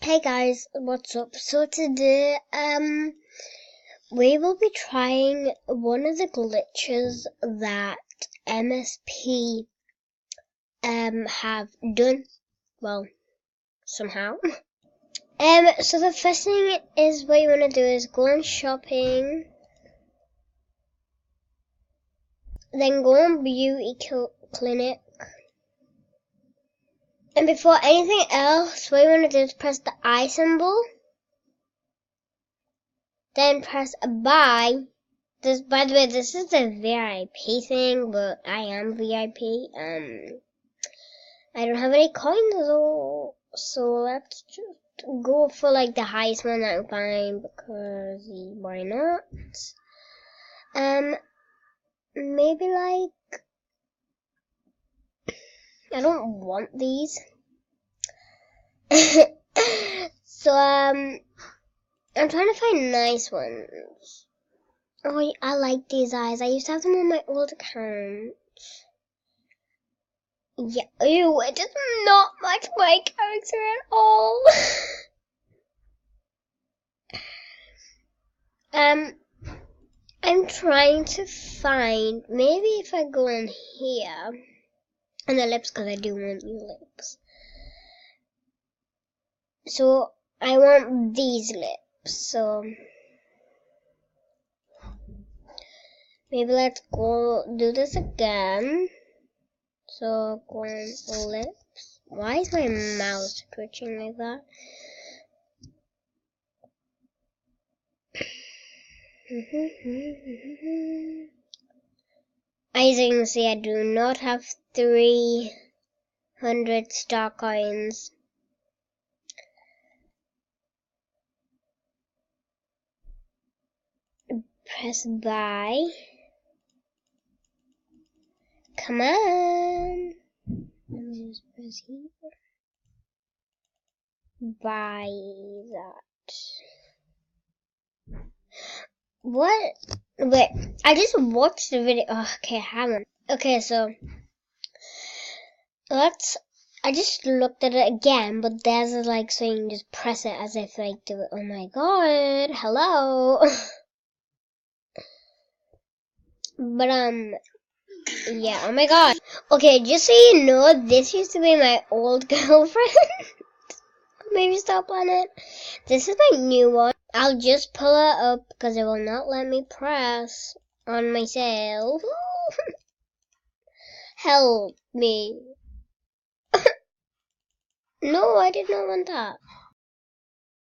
Hey guys, what's up? So today, we will be trying one of the glitches that MSP, have done, well, somehow. So the first thing is what you want to do is go on shopping, then go on beauty clinic, and before anything else, what you want to do is press the I symbol. Then press buy. By the way, this is the VIP thing, but I am VIP. I don't have any coins though, so let's just go for like the highest one that I can find because why not? Maybe like I don't want these. So I'm trying to find nice ones. Oh, I like these eyes. I used to have them on my old account. Yeah, ew, it does not match my character at all. I'm trying to find, maybe if I go in here, and the lips, because I do want new lips. So, I want these lips, so maybe let's go do this again. So, go on lips. Why is my mouse twitching like that? As you can see, I do not have 300 star coins. Press buy. Come on. Let me just press here. Buy that. What? Wait, I just watched the video. Oh, okay, I haven't. Okay, so I just looked at it again, but there's like so you can just press it as if like do it. Oh my god, hello. But yeah, oh my god. Okay, just so you know, this used to be my old girlfriend. Maybe stop on it. This is my new one. I'll just pull it up because it will not let me press on myself. Help me. No, I did not want that.